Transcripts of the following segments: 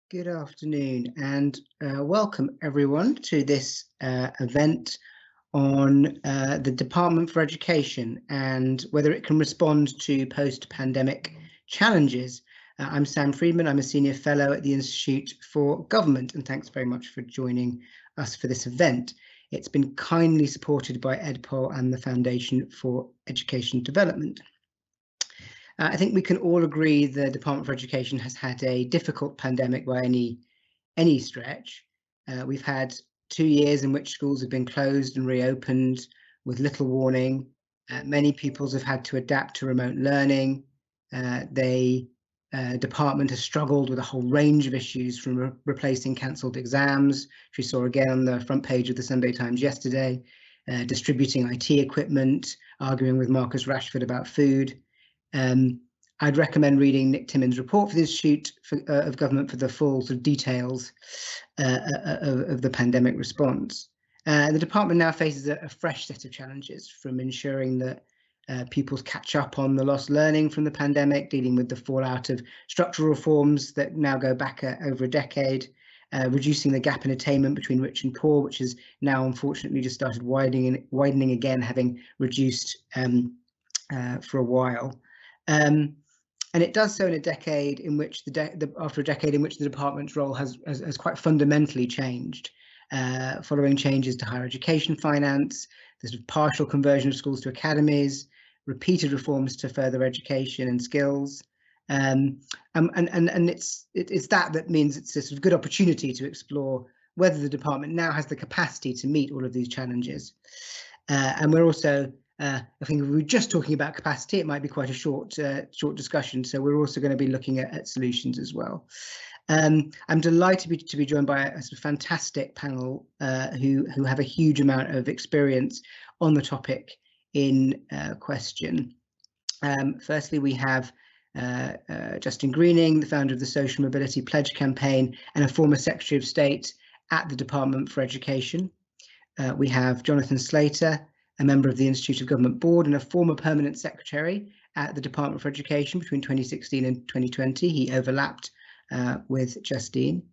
Good afternoon and welcome everyone to this event on the Department for Education and whether it can respond to post-pandemic challenges. I'm Sam Friedman, I'm a Senior Fellow at the Institute for Government, and thanks very much for joining us for this event. It's been kindly supported by EdPol and the Foundation for Education Development. I think we can all agree the Department for Education has had a difficult pandemic by any stretch. We've had 2 years in which schools have been closed and reopened with little warning. Many pupils have had to adapt to remote learning. The department has struggled with a whole range of issues, from replacing cancelled exams, which we saw again on the front page of the Sunday Times yesterday, distributing IT equipment, arguing with Marcus Rashford about food. I'd recommend reading Nick Timmins' report for the Institute of Government for the full sort of details of the pandemic response. The department now faces a fresh set of challenges, from ensuring that pupils catch up on the lost learning from the pandemic, dealing with the fallout of structural reforms that now go back over a decade, reducing the gap in attainment between rich and poor, which has now unfortunately just started widening again, having reduced for a while. And it does so in a decade in which after a decade in which the department's role has quite fundamentally changed, following changes to higher education finance, the sort of partial conversion of schools to academies, repeated reforms to further education and skills, and it's that means it's a sort of good opportunity to explore whether the department now has the capacity to meet all of these challenges. And we're also I think if we were just talking about capacity, it might be quite a short discussion. So we're also going to be looking at solutions as well. I'm delighted to be joined by a sort of fantastic panel who have a huge amount of experience on the topic in question. Firstly, we have Justine Greening, the founder of the Social Mobility Pledge Campaign and a former Secretary of State at the Department for Education. We have Jonathan Slater, a member of the Institute of Government Board and a former permanent secretary at the Department for Education between 2016 and 2020. He overlapped with Justine.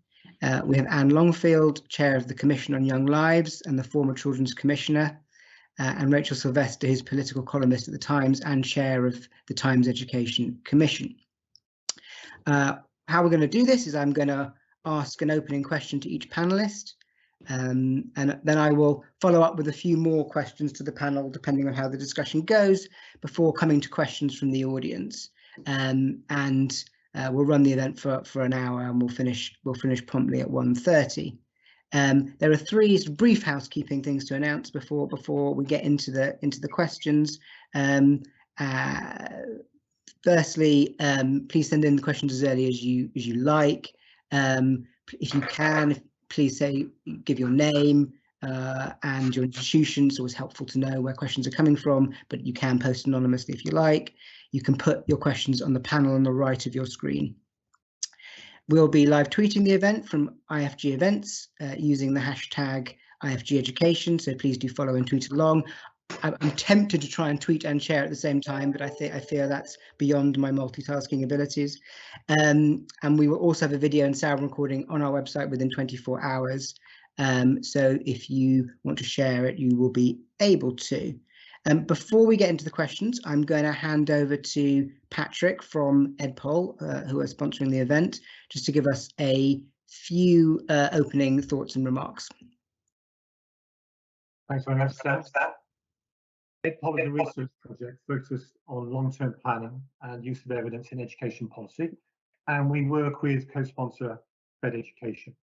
We have Anne Longfield, chair of the Commission on Young Lives and the former Children's Commissioner, and Rachel Sylvester, who's political columnist at the Times and chair of the Times Education Commission. How we're going to do this is I'm going to ask an opening question to each panelist. And then I will follow up with a few more questions to the panel, depending on how the discussion goes, before coming to questions from the audience. And we'll run the event for an hour, and we'll finish promptly at 1:30. There are three brief housekeeping things to announce before we get into the questions. Firstly, please send in the questions as early as you like. If you can, please give your name and your institution. It's always helpful to know where questions are coming from, but you can post anonymously if you like. You can put your questions on the panel on the right of your screen. We'll be live tweeting the event from IFG Events using the hashtag IFG Education, so please do follow and tweet along. I'm tempted to try and tweet and share at the same time, but I fear that's beyond my multitasking abilities. And we will also have a video and sound recording on our website within 24 hours. So if you want to share it, you will be able to. Before we get into the questions, I'm going to hand over to Patrick from EdPol, who are sponsoring the event, just to give us a few opening thoughts and remarks. Thanks very much, Sam. EdPol is a research project focused on long-term planning and use of evidence in education policy, and we work with co-sponsor Fed Education.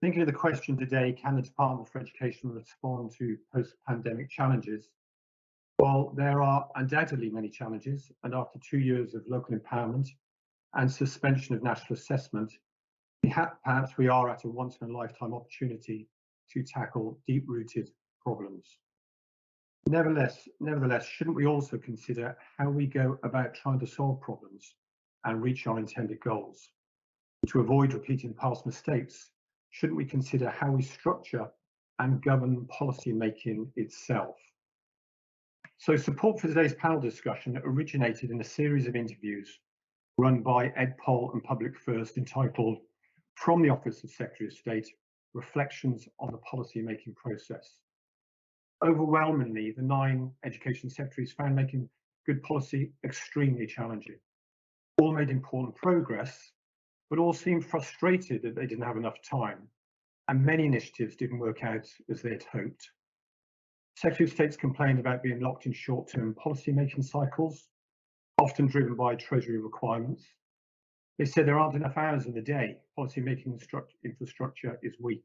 Thinking of the question today, can the Department for Education respond to post-pandemic challenges? Well, there are undoubtedly many challenges, and after 2 years of local empowerment and suspension of national assessment, perhaps we are at a once-in-a-lifetime opportunity to tackle deep-rooted problems. Nevertheless, shouldn't we also consider how we go about trying to solve problems and reach our intended goals? To avoid repeating past mistakes, shouldn't we consider how we structure and govern policy making itself? So support for today's panel discussion originated in a series of interviews run by EdPol and Public First entitled from the Office of Secretary of State, reflections on the policy-making process. Overwhelmingly, the 9 education secretaries found making good policy extremely challenging. All made important progress, but all seemed frustrated that they didn't have enough time, and many initiatives didn't work out as they had hoped. Secretary of State's complained about being locked in short-term policy-making cycles, often driven by Treasury requirements. They said there aren't enough hours in the day. Policy-making infrastructure is weak.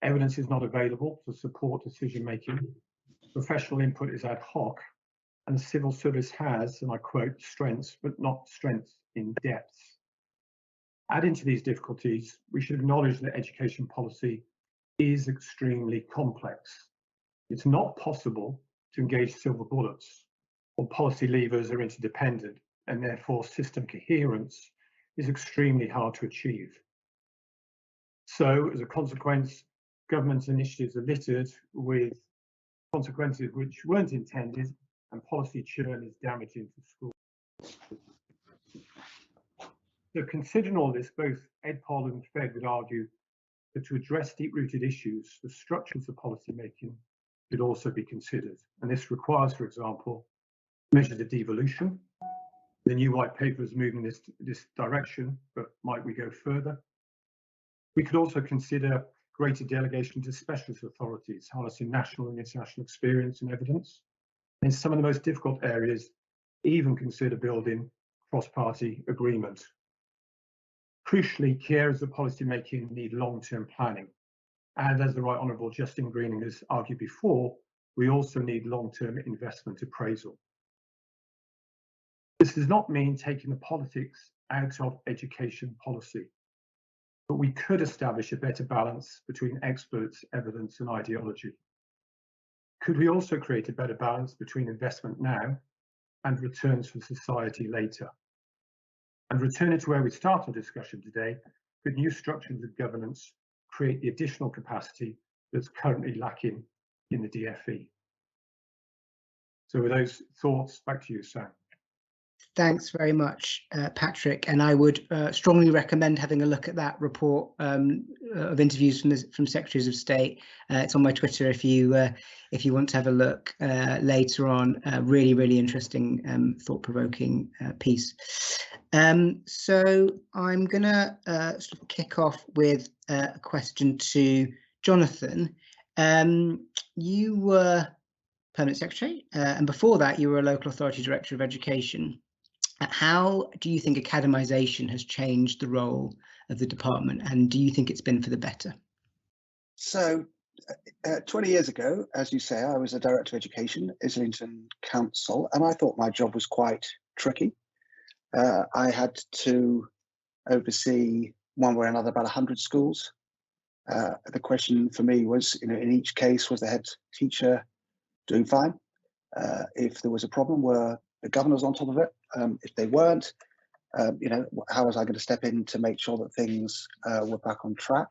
Evidence is not available to support decision-making. Professional input is ad hoc, and the civil service has, and I quote, strengths, but not strengths in depth. Adding to these difficulties, we should acknowledge that education policy is extremely complex. It's not possible to engage silver bullets, or policy levers are interdependent, and therefore system coherence is extremely hard to achieve. So, as a consequence, government initiatives are littered with consequences which weren't intended, and policy churn is damaging to schools. So, considering all this, both EdPol and Fed would argue that to address deep-rooted issues, the structures of policy making should also be considered. And this requires, for example, measures of devolution. The new white paper is moving this direction, but might we go further? We could also consider greater delegation to specialist authorities, harnessing national and international experience and evidence. In some of the most difficult areas, even consider building cross-party agreement. Crucially, key areas of policy making need long-term planning. And as the Right Honourable Justine Greening has argued before, we also need long-term investment appraisal. This does not mean taking the politics out of education policy, but we could establish a better balance between experts, evidence, and ideology. Could we also create a better balance between investment now and returns for society later? And returning to where we started the discussion today, could new structures of governance create the additional capacity that's currently lacking in the DFE? So with those thoughts, back to you, Sam. Thanks very much, Patrick. And I would strongly recommend having a look at that report of interviews from Secretaries of State. It's on my Twitter if you want to have a look later on. Really, really interesting, thought-provoking piece. So I'm going to sort of kick off with a question to Jonathan. You were Permanent Secretary, and before that you were a Local Authority Director of Education. How do you think academisation has changed the role of the department, and do you think it's been for the better? So 20 years ago, as you say, I was a Director of Education, Islington Council, and I thought my job was quite tricky. I had to oversee, one way or another, about 100 schools. The question for me was, in each case, was the head teacher doing fine? If there was a problem, were the governors on top of it? If they weren't, how was I going to step in to make sure that things were back on track?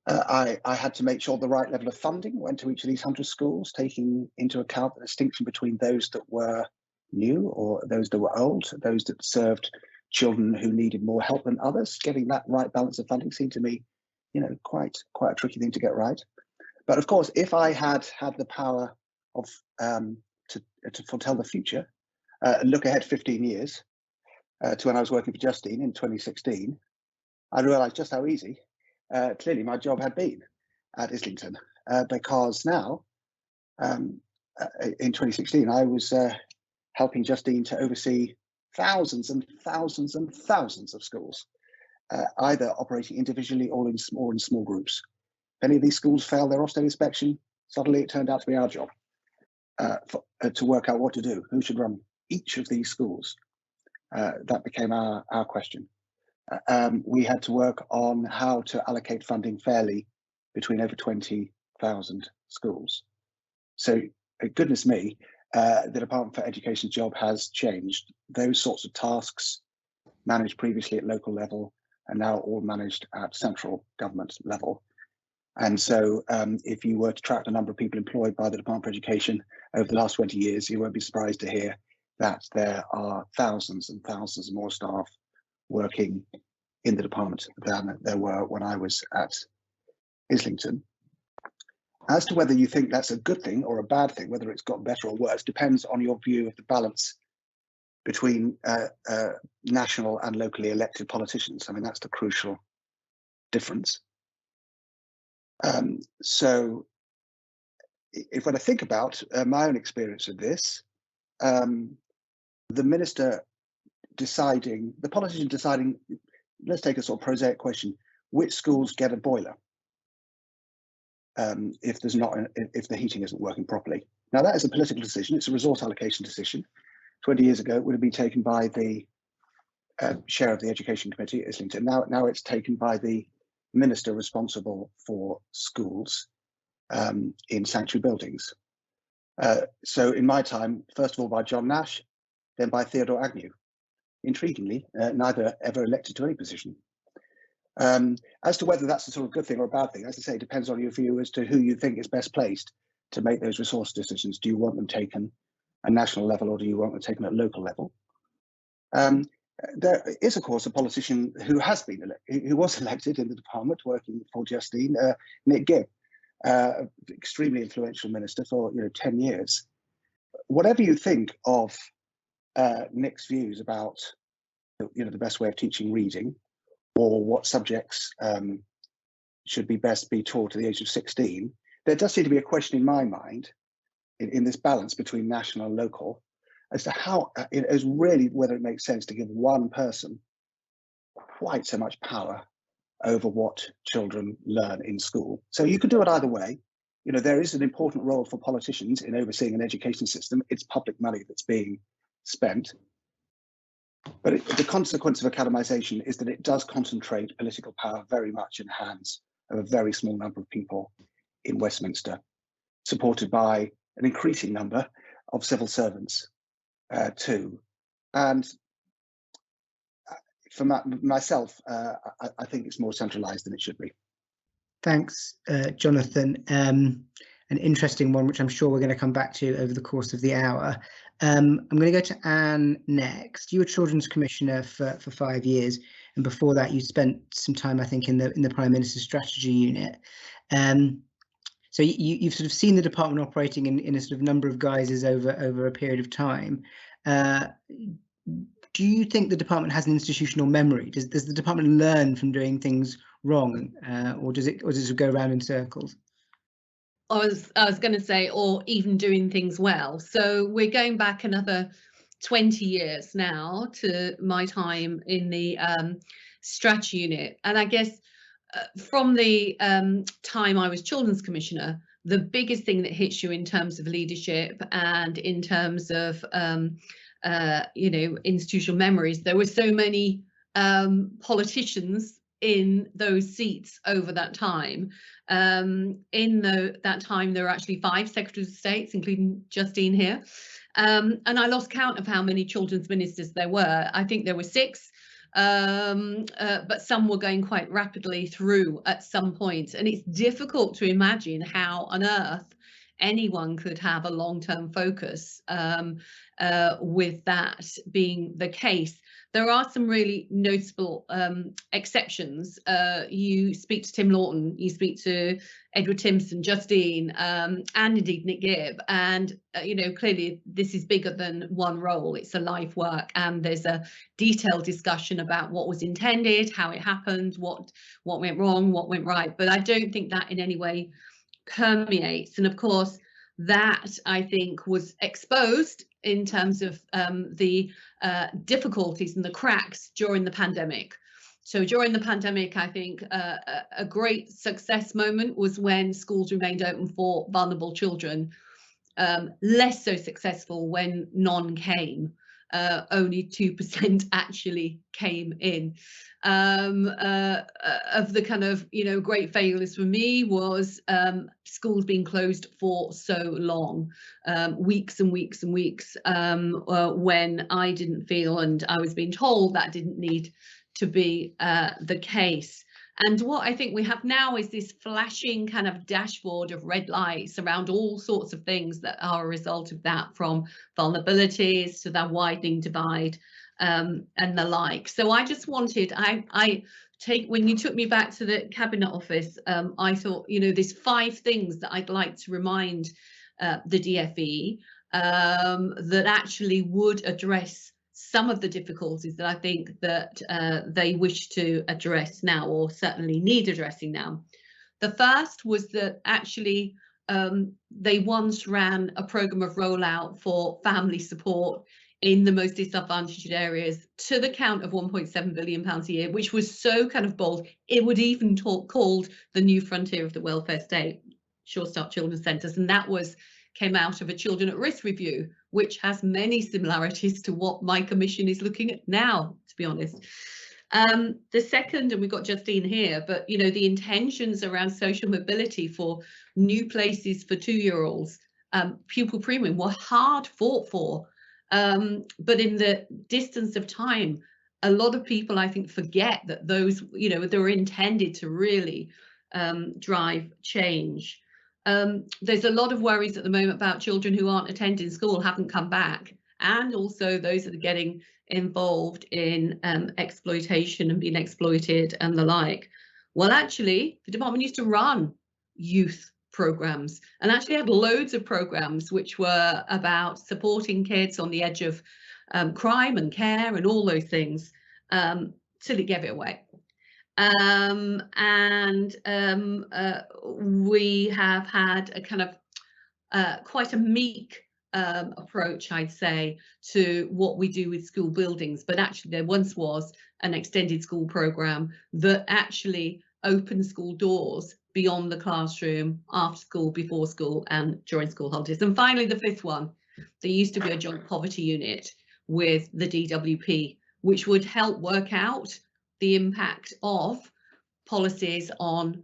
I had to make sure the right level of funding went to each of these 100 schools, taking into account the distinction between those that were new or those that were old, those that served children who needed more help than others. Getting that right balance of funding seemed to me, quite a tricky thing to get right. But of course, if I had the power of to foretell the future, look ahead 15 years to when I was working for Justine in 2016, I realised just how easy clearly my job had been at Islington, because now in 2016 I was helping Justine to oversee thousands and thousands and thousands of schools, either operating individually or in small groups. If any of these schools failed their Ofsted inspection, suddenly it turned out to be our job to work out what to do, who should run each of these schools. That became our question. We had to work on how to allocate funding fairly between over 20,000 schools. So, goodness me, the Department for Education's job has changed. Those sorts of tasks managed previously at local level are now all managed at central government level. And so if you were to track the number of people employed by the Department for Education over the last 20 years, you won't be surprised to hear that there are thousands and thousands more staff working in the department than there were when I was at Islington. As to whether you think that's a good thing or a bad thing, whether it's got better or worse, depends on your view of the balance between national and locally elected politicians. I mean, that's the crucial difference. So if when I think about my own experience of this, the minister deciding, the politician deciding, let's take a sort of prosaic question, which schools get a boiler if there's not, if the heating isn't working properly. Now that is a political decision, it's a resource allocation decision. 20 years ago, it would have been taken by the chair of the Education Committee at Islington. Now it's taken by the minister responsible for schools in sanctuary buildings. So in my time, first of all by John Nash, then by Theodore Agnew. Intriguingly, neither ever elected to any position. As to whether that's a sort of good thing or a bad thing, as I say, it depends on your view as to who you think is best placed to make those resource decisions. Do you want them taken at national level or do you want them taken at local level? There is, of course, a politician who has been who was elected in the department working for Justine, Nick Gibb, extremely influential minister for 10 years. Whatever you think of Nick's views about the best way of teaching reading or what subjects should be best be taught at the age of 16, there does seem to be a question in my mind in this balance between national and local as to how as really whether it makes sense to give one person quite so much power over what children learn in school. So you could do it either way. There is an important role for politicians in overseeing an education system. It's public money that's being spent. But the consequence of academisation is that it does concentrate political power very much in the hands of a very small number of people in Westminster, supported by an increasing number of civil servants too. And for myself, I think it's more centralised than it should be. Thanks, Jonathan. An interesting one, which I'm sure we're going to come back to over the course of the hour. I'm going to go to Anne next. You were Children's Commissioner for 5 years, and before that, you spent some time, I think, in the Prime Minister's Strategy Unit. So you've sort of seen the department operating in a sort of number of guises over a period of time. Do you think the department has an institutional memory? Does the department learn from doing things wrong, or does it go around in circles? I was going to say, or even doing things well. So we're going back another 20 years now to my time in the Strategy Unit, and I guess from the time I was Children's Commissioner, the biggest thing that hits you in terms of leadership and in terms of institutional memories, there were so many politicians in those seats over that time. That time there were actually 5 Secretaries of State, including Justine here, and I lost count of how many children's ministers there were. I think there were 6, but some were going quite rapidly through at some point, and it's difficult to imagine how on earth anyone could have a long-term focus with that being the case. There are some really noticeable exceptions. You speak to Tim Lawton, you speak to Edward Timpson, Justine, and indeed Nick Gibb, and clearly this is bigger than one role. It's a life work, and there's a detailed discussion about what was intended, how it happened, what went wrong, what went right. But I don't think that in any way permeates, and of course that I think was exposed in terms of the difficulties and the cracks during the pandemic. So during the pandemic, I think a great success moment was when schools remained open for vulnerable children. Less so successful when none came. Only 2% actually came in. Of the kind of great failures for me was schools being closed for so long, weeks and weeks and weeks, when I didn't feel, and I was being told that didn't need to be the case. And what I think we have now is this flashing kind of dashboard of red lights around all sorts of things that are a result of that, from vulnerabilities to that widening divide and the like. So I just wanted, when you took me back to the Cabinet Office, I thought, there's 5 things that I'd like to remind the DfE that actually would address some of the difficulties that I think that they wish to address now, or certainly need addressing now. The first was that actually they once ran a programme of rollout for family support in the most disadvantaged areas to the count of £1.7 billion a year, which was so kind of bold. It would even called the new frontier of the welfare state, Sure Start Children's Centres, and that came out of a Children at Risk review, which has many similarities to what my commission is looking at now, to be honest. The second, and we've got Justine here, but the intentions around social mobility for new places for 2-year-olds, pupil premium, were hard fought for. But in the distance of time, a lot of people, I think, forget that those, they were intended to really drive change. There's a lot of worries at the moment about children who aren't attending school, haven't come back, and also those that are getting involved in exploitation and being exploited and the like. Well, actually, the department used to run youth programs, and actually had loads of programs which were about supporting kids on the edge of crime and care and all those things, till it gave it away. We have had a kind of quite a meek approach, I'd say, to what we do with school buildings, but actually there once was an extended school programme that actually opened school doors beyond the classroom, after school, before school, and during school holidays. And finally, the 5th one, there used to be a joint poverty unit with the DWP, which would help work out the impact of policies on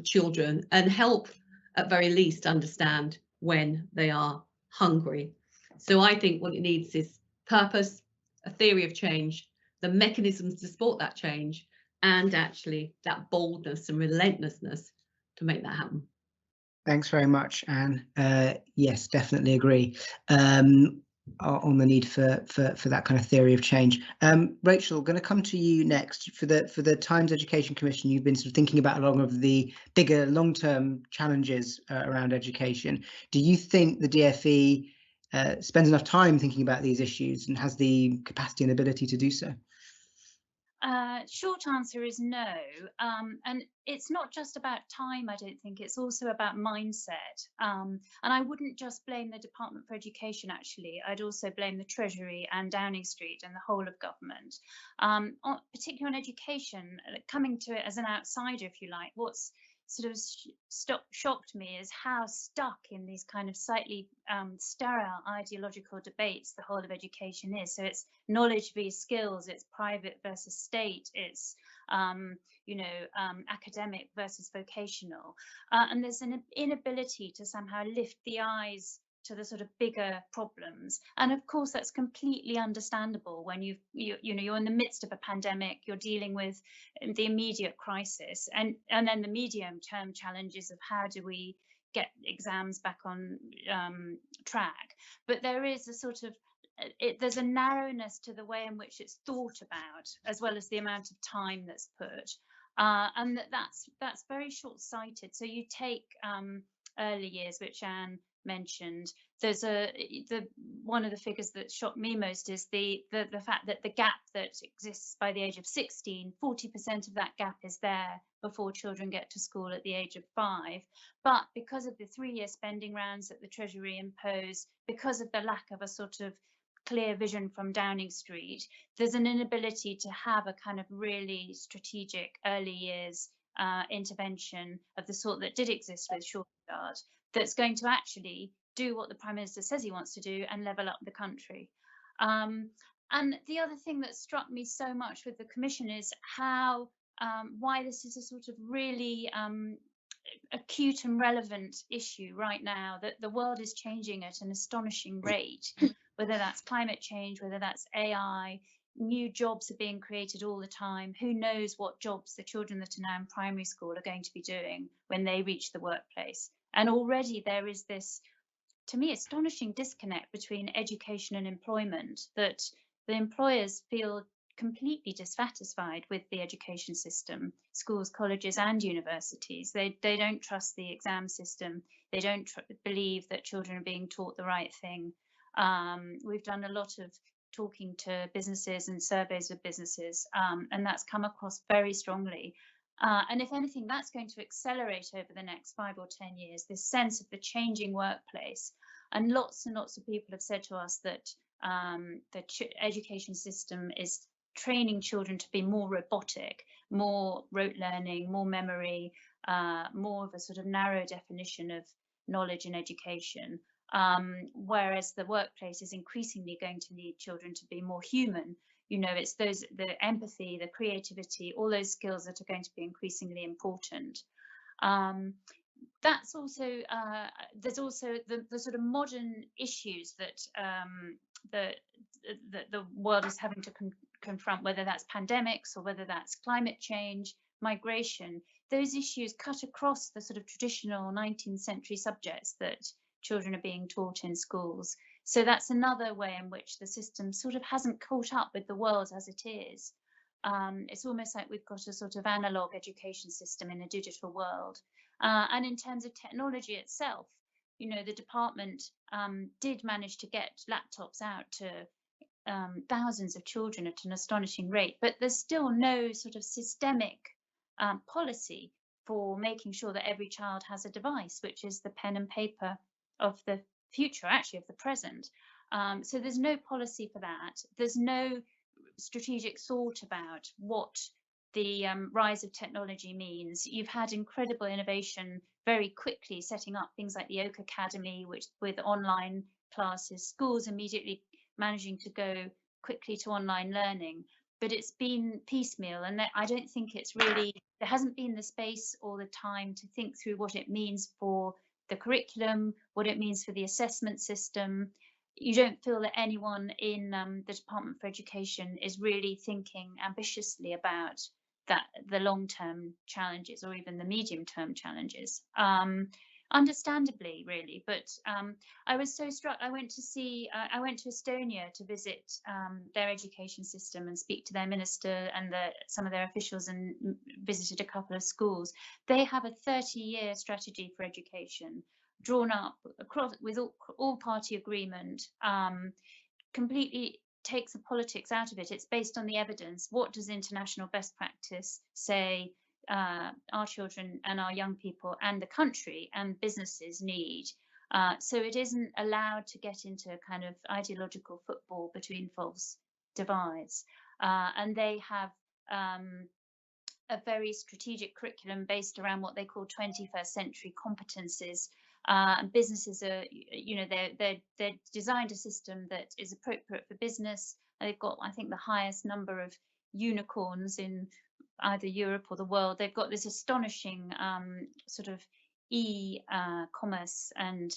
children and help, at very least, understand when they are hungry. So I think what it needs is purpose, a theory of change, the mechanisms to support that change, and actually that boldness and relentlessness to make that happen. Thanks very much, Anne. Yes, definitely agree on the need for that kind of theory of change. Rachel, going to come to you next. For the Times Education Commission, you've been sort of thinking about a lot of the bigger long-term challenges around education. Do you think the DfE spends enough time thinking about these issues and has the capacity and ability to do so? Short answer is no. And it's not just about time, I don't think, it's also about mindset. And I wouldn't just blame the Department for Education, actually. I'd also blame the Treasury and Downing Street and the whole of government. Particularly on education, coming to it as an outsider, if you like, what's sort of shocked me is how stuck in these kind of slightly sterile ideological debates the whole of education is. So it's knowledge versus skills, it's private versus state, it's academic versus vocational, and there's an inability to somehow lift the eyes to the sort of bigger problems. And of course that's completely understandable when you're in the midst of a pandemic, you're dealing with the immediate crisis, and then the medium term challenges of how do we get exams back on track. But there is a sort of there's a narrowness to the way in which it's thought about, as well as the amount of time that's put, and that's very short-sighted. So you take early years, which Anne mentioned. There's one of the figures that shocked me most is the fact that the gap that exists by the age of 16, 40% of that gap is there before children get to school at the age of 5. But because of the 3-year spending rounds that the Treasury impose, because of the lack of a sort of clear vision from Downing Street, there's an inability to have a kind of really strategic early years intervention of the sort that did exist with Sure Start, that's going to actually do what the Prime Minister says he wants to do and level up the country. And the other thing that struck me so much with the Commission is how why this is a sort of really acute and relevant issue right now, that the world is changing at an astonishing rate, whether that's climate change, whether that's AI, new jobs are being created all the time. Who knows what jobs the children that are now in primary school are going to be doing when they reach the workplace. And already there is this, to me, astonishing disconnect between education and employment, that the employers feel completely dissatisfied with the education system, schools, colleges and universities. They don't trust the exam system. They don't believe that children are being taught the right thing. We've done a lot of talking to businesses and surveys with businesses, and that's come across very strongly. And if anything, that's going to accelerate over the next 5 or 10 years, this sense of the changing workplace. And lots of people have said to us that the education system is training children to be more robotic, more rote learning, more memory, more of a sort of narrow definition of knowledge and education. Whereas the workplace is increasingly going to need children to be more human. You know, it's the empathy, the creativity, all those skills that are going to be increasingly important. That's also there's also the sort of modern issues that the world is having to confront, whether that's pandemics or whether that's climate change, migration. Those issues cut across the sort of traditional 19th century subjects that children are being taught in schools. So that's another way in which the system sort of hasn't caught up with the world as it is. It's almost like we've got a sort of analog education system in a digital world. And in terms of technology itself, you know, the department did manage to get laptops out to thousands of children at an astonishing rate, but there's still no sort of systemic policy for making sure that every child has a device, which is the pen and paper of the future, actually of the present. So there's no policy for that. There's no strategic thought about what the rise of technology means. You've had incredible innovation very quickly, setting up things like the Oak Academy, which with online classes, schools immediately managing to go quickly to online learning, but it's been piecemeal, and I don't think it's really, there hasn't been the space or the time to think through what it means for the curriculum, what it means for the assessment system. You don't feel that anyone in the Department for Education is really thinking ambitiously about that, the long-term challenges or even the medium-term challenges. Understandably, really, but I was so struck. I went to Estonia to visit their education system and speak to their minister and some of their officials, and visited a couple of schools. They have a 30-year strategy for education drawn up across with all party agreement, completely takes the politics out of it. It's based on the evidence. What does international best practice say our children and our young people and the country and businesses need? So it isn't allowed to get into kind of ideological football between false divides. And they have a very strategic curriculum based around what they call 21st century competencies. And businesses are, you know, they're designed a system that is appropriate for business. They've got, I think, the highest number of unicorns in either Europe or the world. They've got this astonishing sort of e-commerce and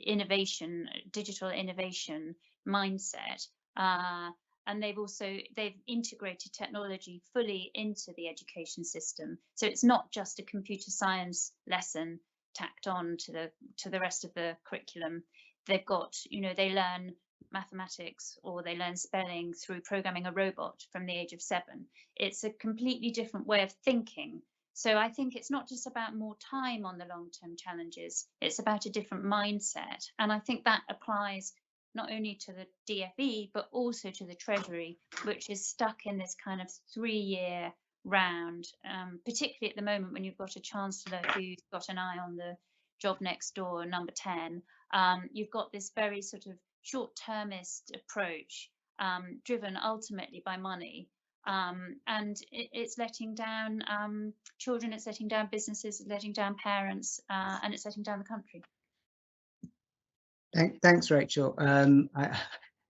innovation, digital innovation mindset. And they've integrated technology fully into the education system. So it's not just a computer science lesson tacked on to the rest of the curriculum. They've got, you know, they learn mathematics or they learn spelling through programming a robot from the age of 7. It's a completely different way of thinking. So I think it's not just about more time on the long-term challenges, it's about a different mindset. And I think that applies not only to the DFE, but also to the Treasury, which is stuck in this kind of 3-year round, particularly at the moment when you've got a Chancellor who's got an eye on the job next door, number 10. You've got this very sort of short-termist approach, driven ultimately by money. And it's letting down children, it's letting down businesses, it's letting down parents, and it's letting down the country. Thanks, Rachel.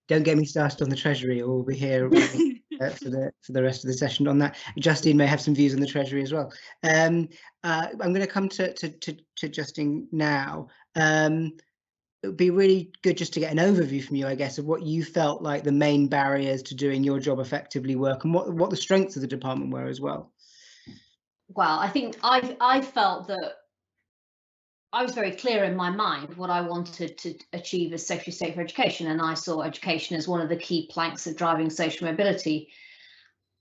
Don't get me started on the Treasury, or we'll be here for the rest of the session on that. Justine may have some views on the Treasury as well. I'm going to come to Justine now. It would be really good just to get an overview from you, I guess, of what you felt like the main barriers to doing your job effectively work, and what the strengths of the department were as well. Well, I think I felt that I was very clear in my mind what I wanted to achieve as Secretary of State for Education, and I saw education as one of the key planks of driving social mobility.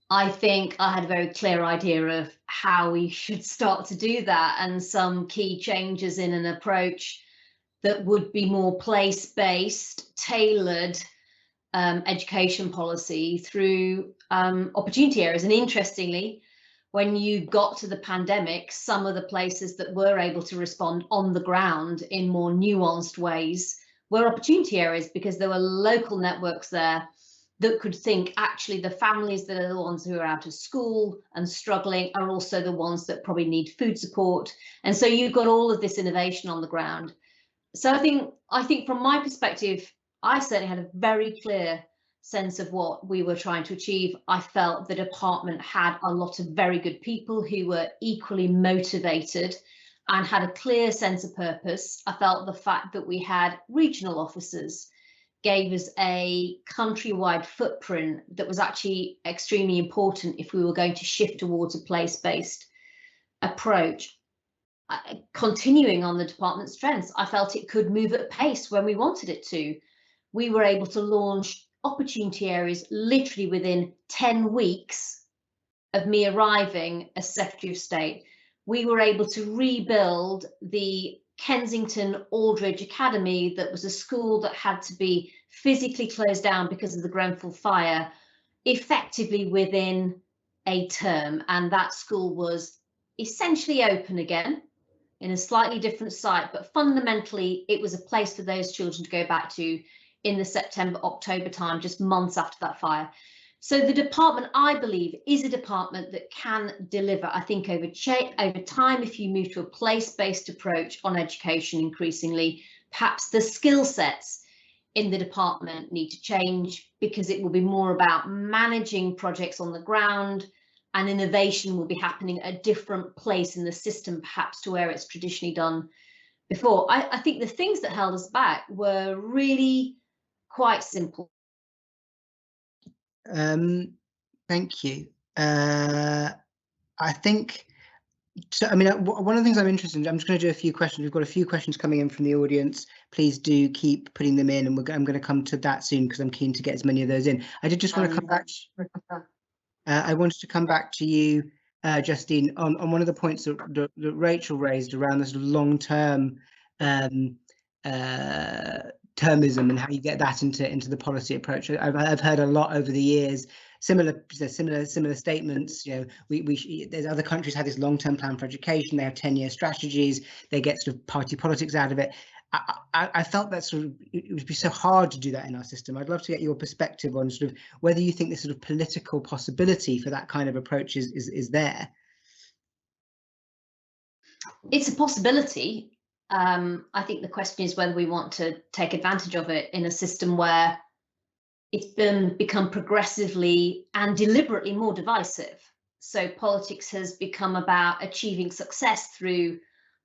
I think I had a very clear idea of how we should start to do that, and some key changes in an approach that would be more place-based, tailored education policy through opportunity areas. And interestingly, when you got to the pandemic, some of the places that were able to respond on the ground in more nuanced ways were opportunity areas, because there were local networks there that could think, actually, the families that are the ones who are out of school and struggling are also the ones that probably need food support. And so you've got all of this innovation on the ground. So I think from my perspective, I certainly had a very clear sense of what we were trying to achieve. I felt the department had a lot of very good people who were equally motivated and had a clear sense of purpose. I felt the fact that we had regional officers gave us a countrywide footprint that was actually extremely important if we were going to shift towards a place-based approach. Continuing on the department's strengths, I felt it could move at pace when we wanted it to. We were able to launch opportunity areas literally within 10 weeks of me arriving as Secretary of State. We were able to rebuild the Kensington Aldridge Academy, that was a school that had to be physically closed down because of the Grenfell fire, effectively within a term. And that school was essentially open again in a slightly different site, but fundamentally it was a place for those children to go back to in the September, October time, just months after that fire. So the department, I believe, is a department that can deliver. I think over time, if you move to a place-based approach on education increasingly, perhaps the skill sets in the department need to change, because it will be more about managing projects on the ground, and innovation will be happening at a different place in the system, perhaps to where it's traditionally done before. I think the things that held us back were really quite simple. Thank you. I think, so, I mean, one of the things I'm interested in, I'm just going to do a few questions. We've got a few questions coming in from the audience. Please do keep putting them in, and I'm going to come to that soon, because I'm keen to get as many of those in. I did just want to come back. I wanted to come back to you, Justine, on one of the points that Rachel raised around this long-term termism and how you get that into the policy approach. I've heard a lot over the years, similar statements. You know, there's other countries have this long-term plan for education. They have 10-year strategies. They get sort of party politics out of it. I felt that sort of it would be so hard to do that in our system. I'd love to get your perspective on sort of whether you think this sort of political possibility for that kind of approach is there. It's a possibility. I think the question is whether we want to take advantage of it in a system where it's become progressively and deliberately more divisive. So politics has become about achieving success through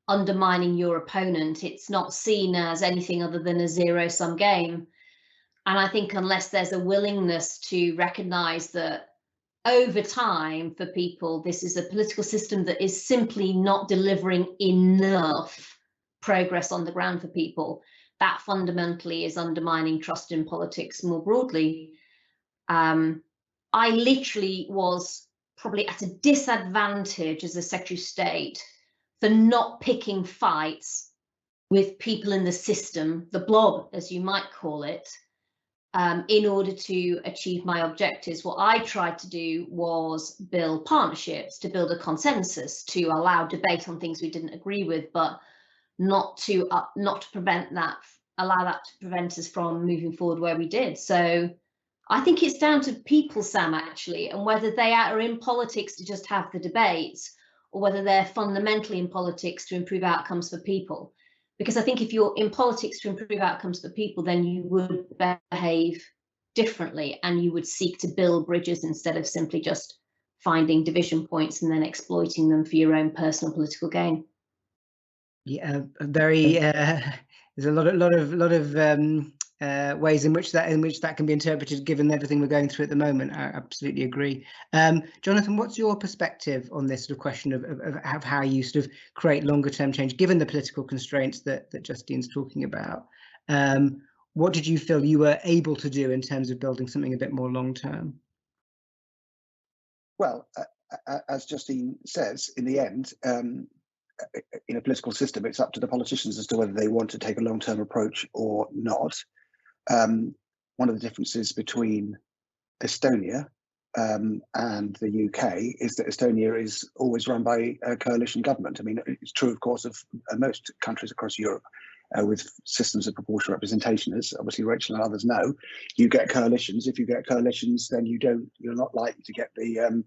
undermining your opponent. It's not seen as anything other than a zero-sum game. And I think unless there's a willingness to recognise that over time for people, this is a political system that is simply not delivering enough progress on the ground for people, that fundamentally is undermining trust in politics more broadly. I literally was probably at a disadvantage as a Secretary of State for not picking fights with people in the system, the blob, as you might call it, in order to achieve my objectives. What I tried to do was build partnerships, to build a consensus, to allow debate on things we didn't agree with, but not to allow that to prevent us from moving forward where we did. So I think it's down to people, Sam, actually, and whether they are in politics to just have the debates, or whether they're fundamentally in politics to improve outcomes for people. Because I think if you're in politics to improve outcomes for people, then you would behave differently, and you would seek to build bridges instead of simply just finding division points and then exploiting them for your own personal political gain. Yeah, very. There's a lot of ways in which that can be interpreted, given everything we're going through at the moment. I absolutely agree. Jonathan, what's your perspective on this sort of question of how you sort of create longer term change, given the political constraints that Justine's talking about? What did you feel you were able to do in terms of building something a bit more long term? Well, as Justine says, in the end, in a political system, it's up to the politicians as to whether they want to take a long-term approach or not. One of the differences between Estonia and the UK is that Estonia is always run by a coalition government. I mean, it's true, of course, of most countries across Europe with systems of proportional representation, as obviously Rachel and others know. You get coalitions. If you get coalitions, then you're not likely to get the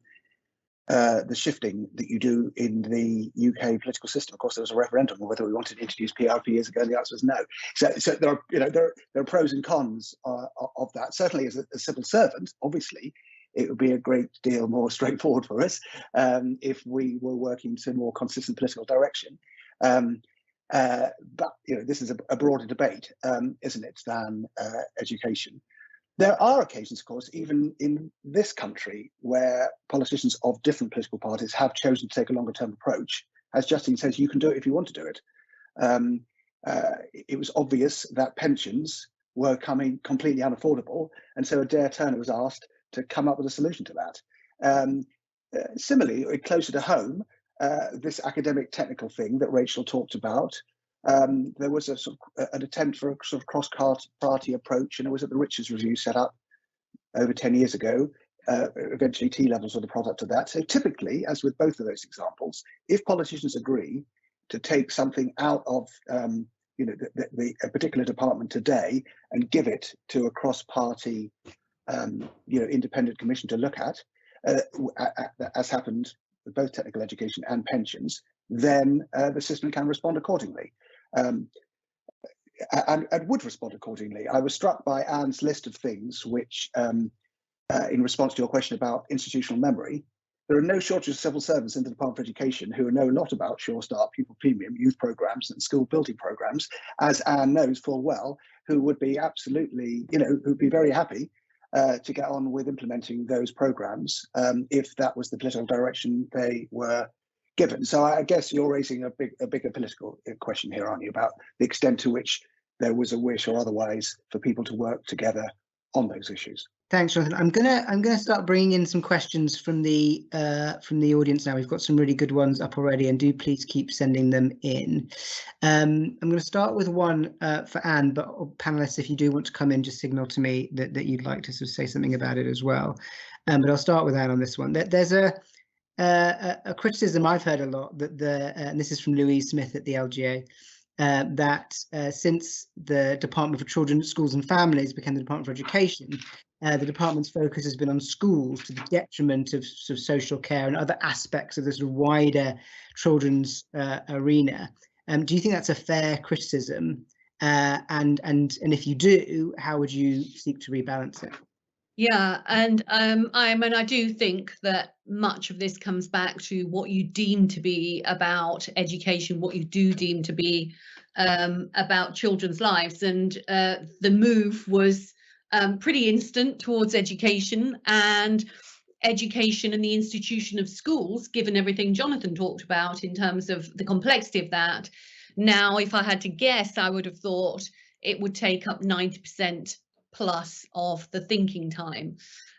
shifting that you do in the UK political system. Of course, there was a referendum on whether we wanted to introduce PRP years ago, and the answer was no. So there are pros and cons of that. Certainly, as a civil servant, obviously, it would be a great deal more straightforward for us if we were working to more consistent political direction. But this is a broader debate, isn't it, than education. There are occasions, of course, even in this country, where politicians of different political parties have chosen to take a longer-term approach. As Justine says, you can do it if you want to do it. It was obvious that pensions were coming completely unaffordable, and so Adair Turner was asked to come up with a solution to that. Similarly, closer to home, this academic technical thing that Rachel talked about, there was an attempt for a sort of cross-party approach, and it was at the Richards Review set up over 10 years ago. Eventually, T-levels were the product of that. So typically, as with both of those examples, if politicians agree to take something out of a particular department today and give it to a cross-party independent commission to look at, as happened with both technical education and pensions, then the system can respond accordingly. And would respond accordingly. I was struck by Anne's list of things which, in response to your question about institutional memory, there are no shortage of civil servants in the Department of Education who know a lot about Sure Start, pupil premium, youth programmes and school building programmes, as Anne knows full well, who would be absolutely, who'd be very happy to get on with implementing those programmes if that was the political direction they were given. So I guess you're raising a bigger political question here, aren't you, about the extent to which there was a wish or otherwise for people to work together on those issues. Thanks, Jonathan. I'm gonna start bringing in some questions from the audience now. We've got some really good ones up already, and do please keep sending them in. I'm going to start with one for Anne, but panelists, if you do want to come in, just signal to me that you'd like to sort of say something about it as well. But I'll start with Anne on this one. There's a criticism I've heard a lot that and this is from Louise Smith at the LGA. That since the Department for Children, Schools and Families became the Department for Education, the department's focus has been on schools to the detriment of sort of social care and other aspects of the sort of wider children's arena. Do you think that's a fair criticism? And if you do, how would you seek to rebalance it? Yeah, and I do think that much of this comes back to what you deem to be about education, what you do deem to be about children's lives. And the move was pretty instant towards education and the institution of schools, given everything Jonathan talked about in terms of the complexity of that. Now, if I had to guess, I would have thought it would take up 90% plus of the thinking time.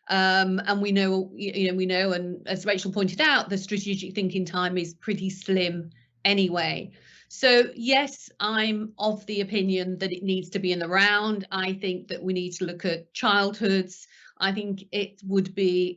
And we know, and as Rachel pointed out, the strategic thinking time is pretty slim anyway. So yes, I'm of the opinion that it needs to be in the round. I think that we need to look at childhoods. I think it would be,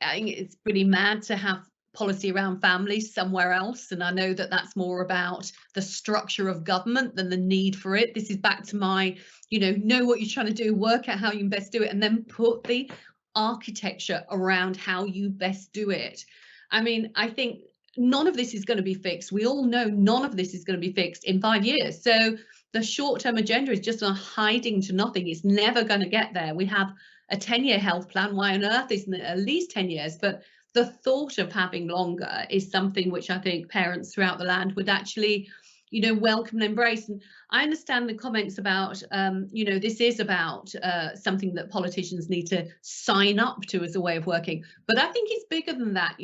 I think it's pretty mad to have policy around families somewhere else. And I know that that's more about the structure of government than the need for it. This is back to my, know what you're trying to do, work out how you can best do it, and then put the architecture around how you best do it. I mean, I think none of this is going to be fixed. We all know none of this is going to be fixed in 5 years. So the short-term agenda is just hiding to nothing. It's never going to get there. We have a 10-year health plan. Why on earth isn't it at least 10 years? But the thought of having longer is something which I think parents throughout the land would actually welcome and embrace. And I understand the comments about, this is about something that politicians need to sign up to as a way of working. But I think it's bigger than that.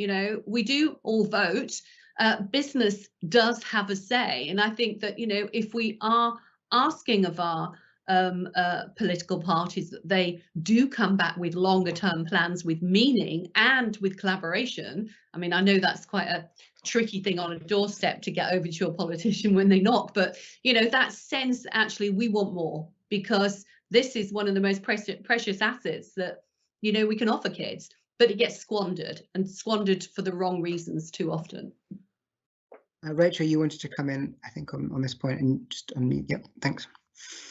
We do all vote. Business does have a say. And I think that, if we are asking of our political parties that they do come back with longer term plans with meaning and with collaboration. I mean, I know that's quite a tricky thing on a doorstep to get over to your politician when they knock, but that sense actually we want more, because this is one of the most precious assets that we can offer kids, but it gets squandered for the wrong reasons too often. Rachel, you wanted to come in, I think, on this point, and just unmute. Yep, thanks.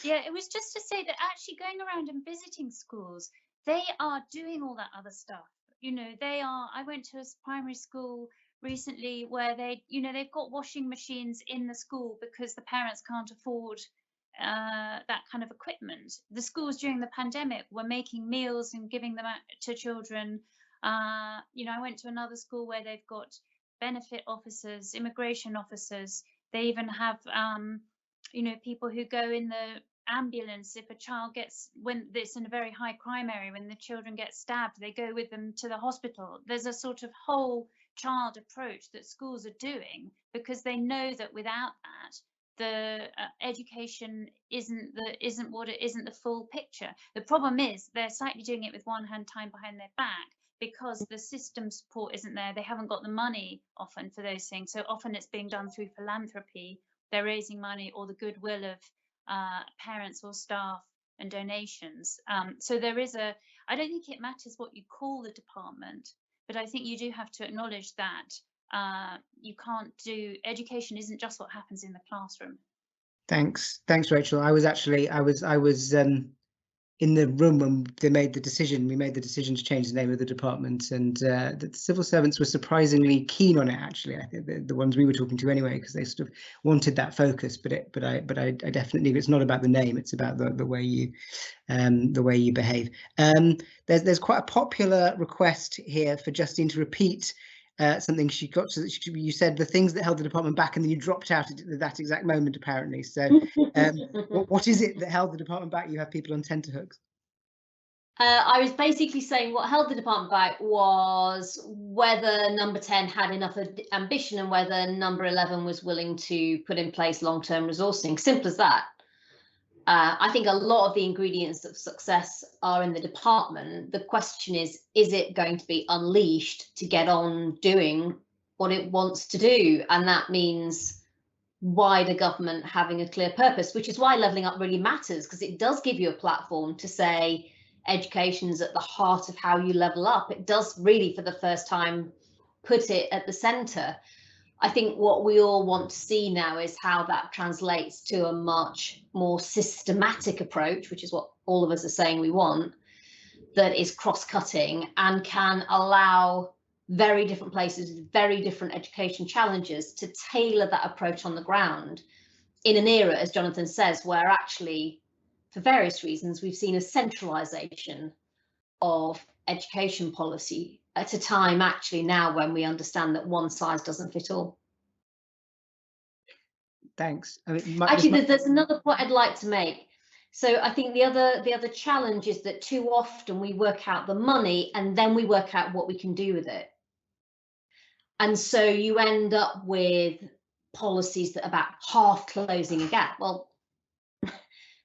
Yeah, it was just to say that actually going around and visiting schools, they are doing all that other stuff. I went to a primary school recently where they've got washing machines in the school because the parents can't afford that kind of equipment. The schools during the pandemic were making meals and giving them out to children. I went to another school where they've got benefit officers, immigration officers. They even have people who go in the ambulance if a child when it's in a very high crime area, when the children get stabbed, they go with them to the hospital. There's a sort of whole child approach that schools are doing, because they know that without that, the education isn't the full picture. The problem is they're slightly doing it with one hand tied behind their back, because the system support isn't there. They haven't got the money often for those things. So often it's being done through philanthropy. They're raising money or the goodwill of parents or staff and donations. So there is I don't think it matters what you call the department, but I think you do have to acknowledge that you can't do, education isn't just what happens in the classroom. Thanks, Rachel. I was in the room when they made the decision. We made the decision to change the name of the department, and the civil servants were surprisingly keen on it. Actually, I think the ones we were talking to anyway, because they sort of wanted that focus. But I definitely, it's not about the name; it's about the way you behave. There's quite a popular request here for Justine to repeat something she got to. You said the things that held the department back, and then you dropped out at that exact moment, apparently. So what is it that held the department back? You have people on tenterhooks. I was basically saying what held the department back was whether number 10 had enough ambition and whether number 11 was willing to put in place long-term resourcing. Simple as that. I think a lot of the ingredients of success are in the department. The question is it going to be unleashed to get on doing what it wants to do? And that means wider government having a clear purpose, which is why levelling up really matters, because it does give you a platform to say education is at the heart of how you level up. It does really, for the first time, put it at the centre. I think what we all want to see now is how that translates to a much more systematic approach, which is what all of us are saying we want, that is cross-cutting and can allow very different places with very different education challenges to tailor that approach on the ground in an era, as Jonathan says, where actually, for various reasons, we've seen a centralisation of education policy at a time actually now when we understand that one size doesn't fit all. Thanks. I mean, actually, there's another point I'd like to make. So I think the other challenge is that too often we work out the money and then we work out what we can do with it. And so you end up with policies that are about half closing a gap. Well,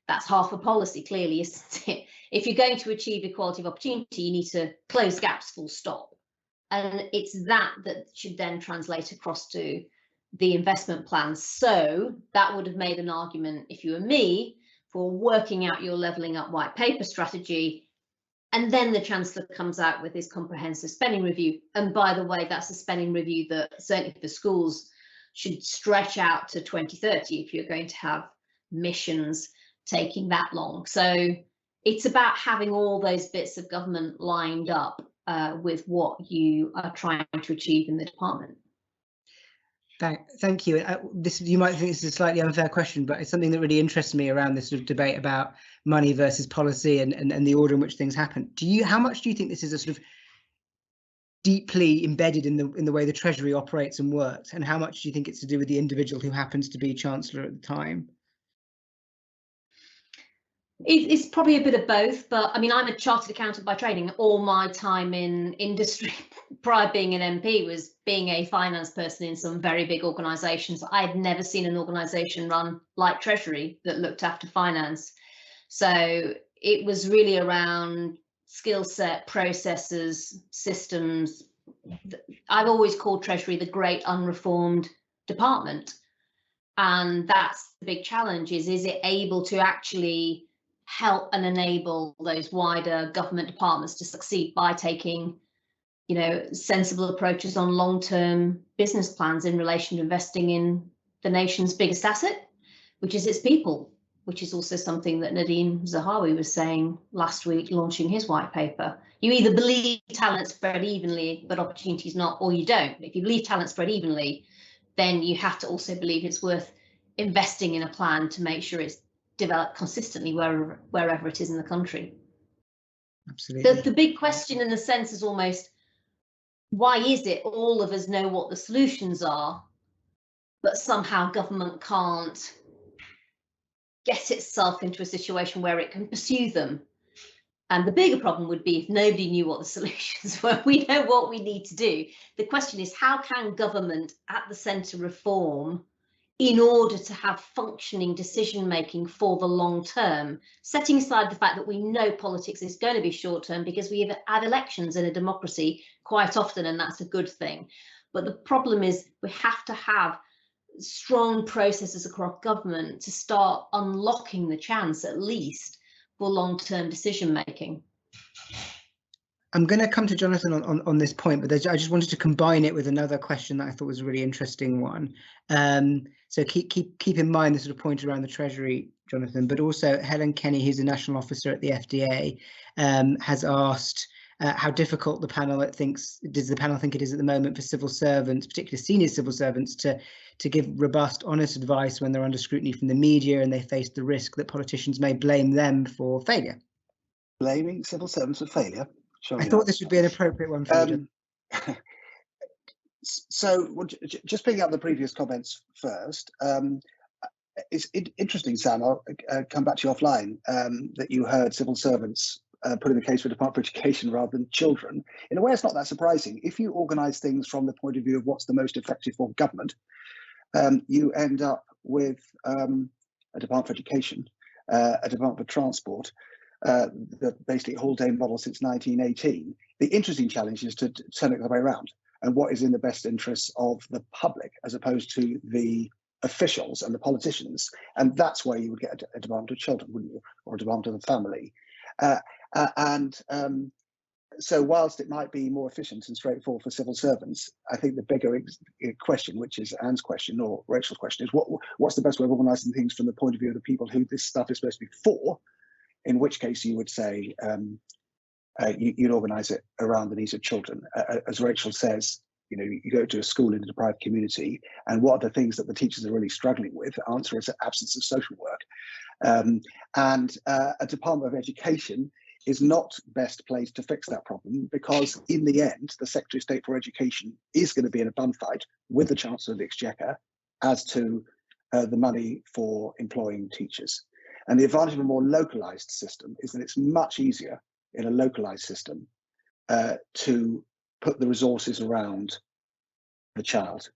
that's half a policy, clearly, isn't it? If you're going to achieve equality of opportunity, you need to close gaps, full stop. And it's that should then translate across to the investment plans. So that would have made an argument, if you were me, for working out your levelling up white paper strategy. And then the Chancellor comes out with his comprehensive spending review. And by the way, that's a spending review that certainly for schools should stretch out to 2030 if you're going to have missions taking that long. So it's about having all those bits of government lined up with what you are trying to achieve in the department. Thank you. You might think this is a slightly unfair question, but it's something that really interests me around this sort of debate about money versus policy and the order in which things happen. How much do you think this is a sort of deeply embedded in the way the Treasury operates and works, and how much do you think it's to do with the individual who happens to be Chancellor at the time? It's probably a bit of both, but I mean, I'm a chartered accountant by training. All my time in industry prior to being an MP was being a finance person in some very big organisations. I had never seen an organisation run like Treasury that looked after finance. So it was really around skill set, processes, systems. I've always called Treasury the great unreformed department. And that's the big challenge, is it able to actually help and enable those wider government departments to succeed by taking, you know, sensible approaches on long-term business plans in relation to investing in the nation's biggest asset, which is its people, which is also something that Nadine Zahawi was saying last week, launching his white paper. You either believe talent spread evenly, but opportunities not, or you don't. If you believe talent spread evenly, then you have to also believe it's worth investing in a plan to make sure it's developed consistently wherever it is in the country. Absolutely. The big question in the sense is almost, why is it all of us know what the solutions are, but somehow government can't get itself into a situation where it can pursue them? And the bigger problem would be if nobody knew what the solutions were. We know what we need to do. The question is, how can government at the centre reform in order to have functioning decision making for the long term, setting aside the fact that we know politics is going to be short term, because we have had elections in a democracy quite often, and that's a good thing. But the problem is we have to have strong processes across government to start unlocking the chance, at least, for long-term decision making. I'm going to come to Jonathan on this point, but I just wanted to combine it with another question that I thought was a really interesting one. So keep in mind the sort of point around the Treasury, Jonathan, but also Helen Kenny, who's a national officer at the FDA, has asked how difficult does the panel think it is at the moment for civil servants, particularly senior civil servants, to give robust, honest advice when they're under scrutiny from the media and they face the risk that politicians may blame them for failure. Blaming civil servants for failure? I thought this would be an appropriate one for you. So, just picking up the previous comments first, it's interesting, Sam, I'll come back to you offline, that you heard civil servants putting the case for Department for Education rather than children. In a way, it's not that surprising. If you organise things from the point of view of what's the most effective for government, you end up with a Department for Education, a Department for Transport, the basically whole-day model since 1918. The interesting challenge is to turn it the other way around, and what is in the best interests of the public as opposed to the officials and the politicians. And that's where you would get a Department of Children, wouldn't you, or a Department of the Family. So whilst it might be more efficient and straightforward for civil servants, I think the bigger question, which is Anne's question or Rachel's question, is what's the best way of organising things from the point of view of the people who this stuff is supposed to be for? In which case you would say you'd organise it around the needs of children. As Rachel says, you know, you go to a school in a deprived community, and what are the things that the teachers are really struggling with? The answer is absence of social work. And a Department of Education is not best placed to fix that problem, because in the end, the Secretary of State for Education is going to be in a bun fight with the Chancellor of the Exchequer as to the money for employing teachers. And the advantage of a more localised system is that it's much easier in a localised system to put the resources around the child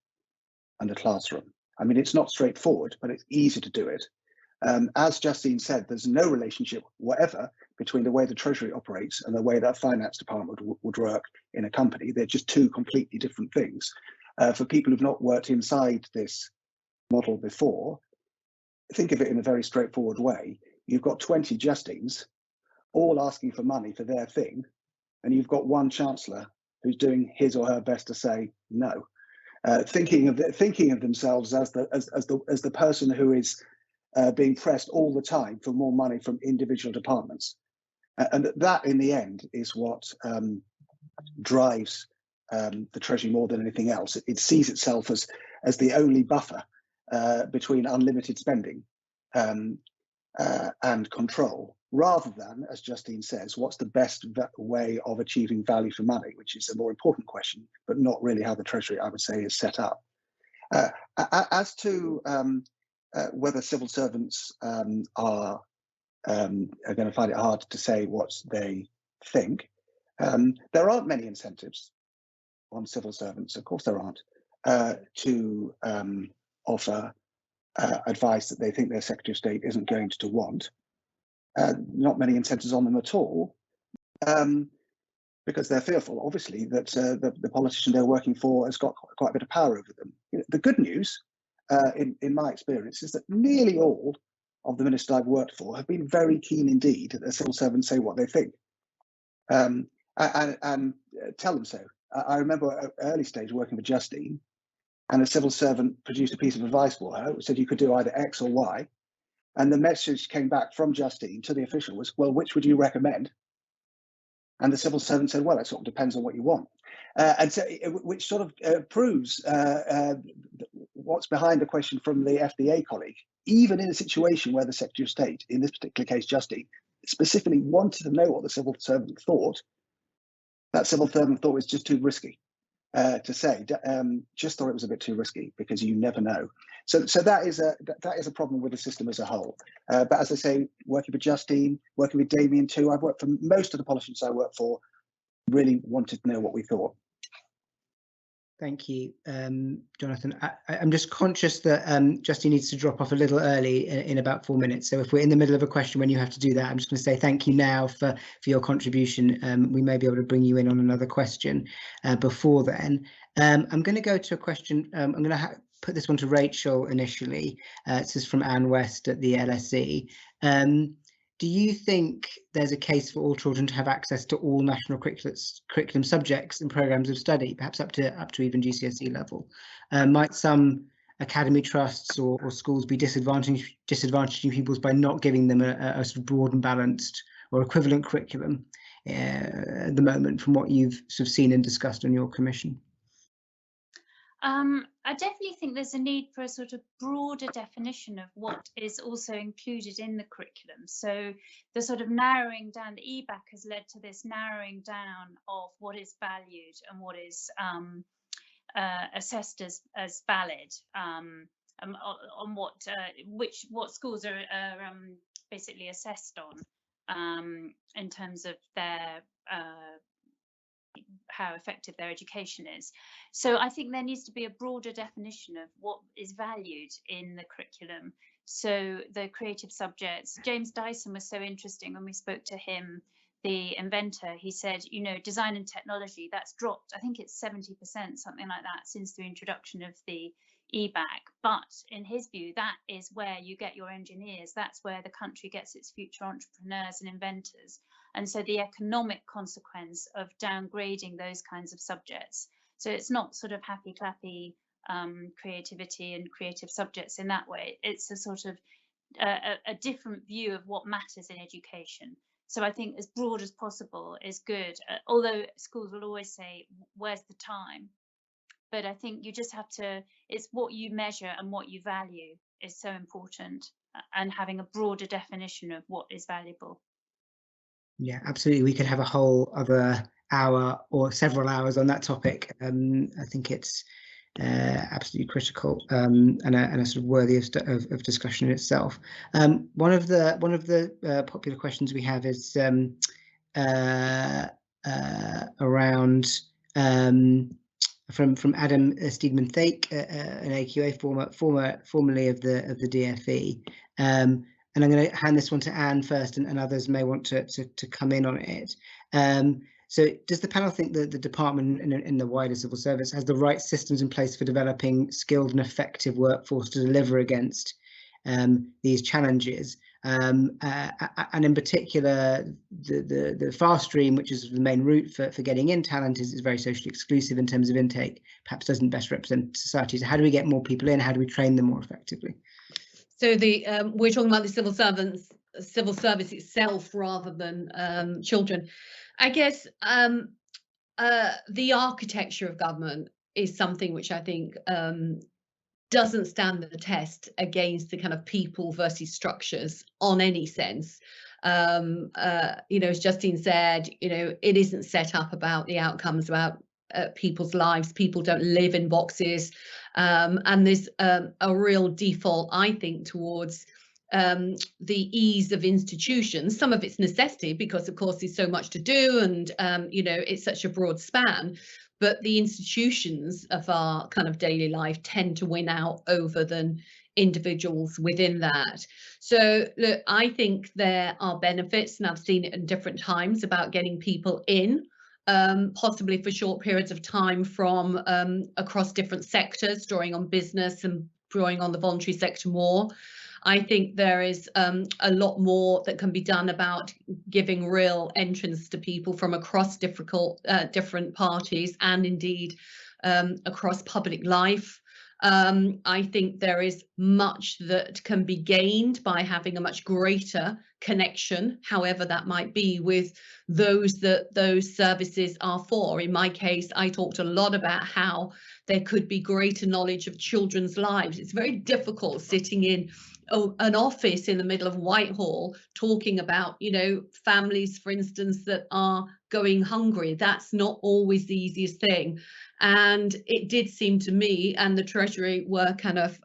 and the classroom. I mean, it's not straightforward, but it's easy to do it. As Justine said, there's no relationship whatever between the way the Treasury operates and the way that finance department would work in a company. They're just two completely different things. For people who've not worked inside this model before, think of it in a very straightforward way. You've got 20 Justines all asking for money for their thing, and you've got one Chancellor who's doing his or her best to say no, thinking of themselves as the person who is being pressed all the time for more money from individual departments, and that in the end is what drives the Treasury more than anything else. It sees itself as the only buffer between unlimited spending and control, rather than, as Justine says, what's the best way of achieving value for money, which is a more important question, but not really how the Treasury, I would say, is set up. As to whether civil servants are going to find it hard to say what they think, there aren't many incentives on civil servants, of course there aren't, to offer advice that they think their Secretary of State isn't going to want. Not many incentives on them at all, because they're fearful, obviously, that the politician they're working for has got quite a bit of power over them. You know, the good news, in my experience, is that nearly all of the ministers I've worked for have been very keen indeed that their civil servants say what they think, and tell them so. I remember at early stage working with Justine, and a civil servant produced a piece of advice for her, which said you could do either X or Y. And the message came back from Justine to the official was, well, which would you recommend? And the civil servant said, well, it sort of depends on what you want. And so, which sort of proves what's behind the question from the FDA colleague. Even in a situation where the Secretary of State, in this particular case, Justine, specifically wanted to know what the civil servant thought, that civil servant thought it was just too risky to say. Just thought it was a bit too risky, because you never know. So that is a problem with the system as a whole. But as I say, working with Justine, working with Damien too, I've worked for most of the politicians I work for, really wanted to know what we thought. Thank you, Jonathan. I'm just conscious that Justine needs to drop off a little early in about 4 minutes. So if we're in the middle of a question when you have to do that, I'm just going to say thank you now for your contribution. We may be able to bring you in on another question before then. I'm going to go to a question. I'm going to put this one to Rachel initially. This is from Anne West at the LSE. Do you think there's a case for all children to have access to all national curriculum subjects and programmes of study, perhaps up to even GCSE level? Might some academy trusts or schools be disadvantaging pupils by not giving them a sort of broad and balanced or equivalent curriculum at the moment, from what you've sort of seen and discussed on your commission? I definitely think there's a need for a sort of broader definition of what is also included in the curriculum. So the sort of narrowing down, the EBAC has led to this narrowing down of what is valued and what is assessed as valid, on what schools are basically assessed on in terms of their how effective their education is. So I think there needs to be a broader definition of what is valued in the curriculum. So the creative subjects, James Dyson was so interesting when we spoke to him, the inventor. He said, you know, design and technology, that's dropped, I think it's 70%, something like that, since the introduction of the EBAC. But in his view, that is where you get your engineers, that's where the country gets its future entrepreneurs and inventors. And so the economic consequence of downgrading those kinds of subjects. So it's not sort of happy clappy creativity and creative subjects in that way. It's a sort of a different view of what matters in education. So I think as broad as possible is good, although schools will always say, where's the time? But I think you just have to, it's what you measure and what you value is so important, and having a broader definition of what is valuable. Yeah, absolutely. We could have a whole other hour or several hours on that topic. I think it's absolutely critical and a sort of worthy of discussion in itself. One of the popular questions we have is around from Adam Steedman-Thake, an AQA formerly of the DFE. And I'm going to hand this one to Anne first, and others may want to come in on it. So does the panel think that the department in the wider civil service has the right systems in place for developing skilled and effective workforce to deliver against these challenges? And in particular, the fast stream, which is the main route for getting in talent, is very socially exclusive in terms of intake, perhaps doesn't best represent society. So how do we get more people in? How do we train them more effectively? So we're talking about the civil service itself rather than children. I guess the architecture of government is something which I think doesn't stand the test against the kind of people versus structures on any sense. You know, as Justine said, you know, it isn't set up about the outcomes, about people's lives. People don't live in boxes, and there's a real default, I think, towards the ease of institutions. Some of it's necessity, because of course there's so much to do, and you know, it's such a broad span, but the institutions of our kind of daily life tend to win out over than individuals within that. So look, I think there are benefits, and I've seen it in different times, about getting people in, possibly for short periods of time from across different sectors, drawing on business and drawing on the voluntary sector more. I think there is a lot more that can be done about giving real entrance to people from across different parties, and indeed across public life. I think there is much that can be gained by having a much greater connection, however that might be, with those that those services are for. In my case, I talked a lot about how there could be greater knowledge of children's lives. It's very difficult sitting in an office in the middle of Whitehall talking about, you know, families, for instance, that are going hungry. That's not always the easiest thing. And it did seem to me, and the Treasury were kind of,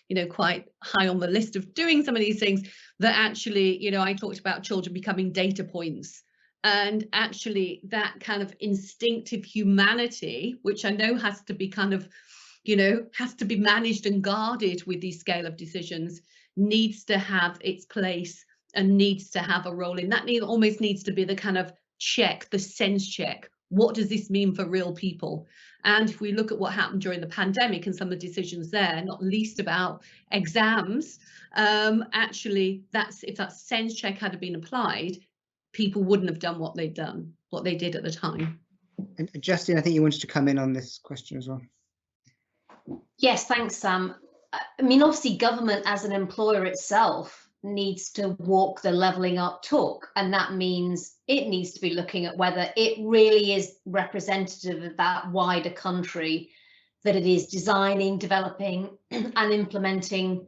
you know, quite high on the list of doing some of these things, that actually, you know, I talked about children becoming data points. And actually that kind of instinctive humanity, which I know has to be kind of, you know, has to be managed and guarded with these scale of decisions, needs to have its place and needs to have a role in that. Almost needs to be the kind of check, the sense check. What does this mean for real people? And if we look at what happened during the pandemic and some of the decisions there, not least about exams, actually, if that sense check had been applied, people wouldn't have done what they did at the time. And Justine, I think you wanted to come in on this question as well. Yes, thanks, Sam. I mean, obviously, government as an employer itself needs to walk the levelling up talk, and that means it needs to be looking at whether it really is representative of that wider country that it is designing, developing and implementing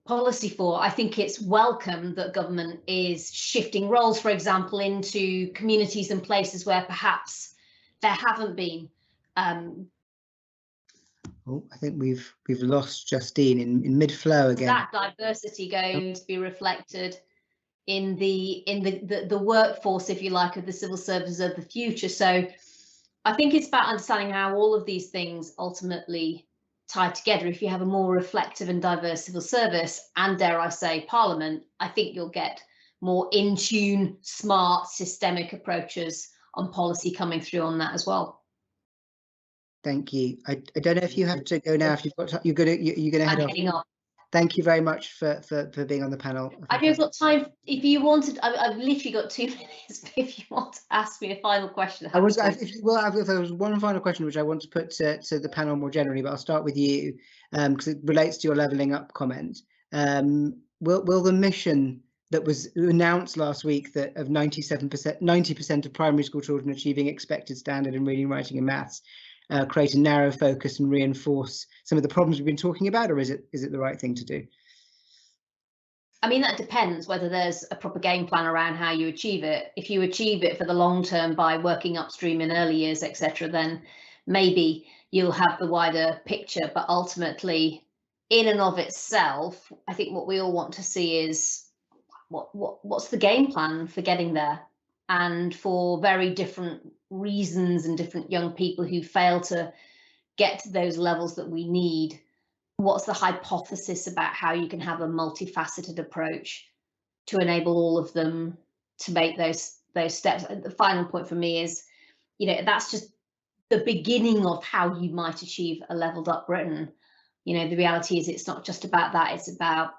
policy for. I think it's welcome that government is shifting roles, for example, into communities and places where perhaps there haven't been. Oh, I think we've lost Justine in mid-flow again. That diversity going to be reflected in the workforce, if you like, of the civil services of the future. So I think it's about understanding how all of these things ultimately tie together. If you have a more reflective and diverse civil service, and dare I say Parliament, I think you'll get more in tune, smart, systemic approaches on policy coming through on that as well. Thank you. I don't know if you have to go now. If you've got, you're gonna head off. Thank you very much for being on the panel. I've just got time. If you wanted, I've literally got 2 minutes. If you want to ask me a final question, there was one final question which I want to put to the panel more generally, but I'll start with you because it relates to your levelling up comment. Will the mission that was announced last week, that of 90% of primary school children achieving expected standard in reading, writing, and maths, create a narrow focus and reinforce some of the problems we've been talking about, or is it the right thing to do? I mean, that depends whether there's a proper game plan around how you achieve it. If you achieve it for the long term by working upstream in early years, etc., then maybe you'll have the wider picture. But ultimately, in and of itself, I think what we all want to see is what's the game plan for getting there. And for very different reasons and different young people who fail to get to those levels that we need, what's the hypothesis about how you can have a multifaceted approach to enable all of them to make those steps? And the final point for me is, you know, that's just the beginning of how you might achieve a leveled up Britain. You know, the reality is it's not just about that, it's about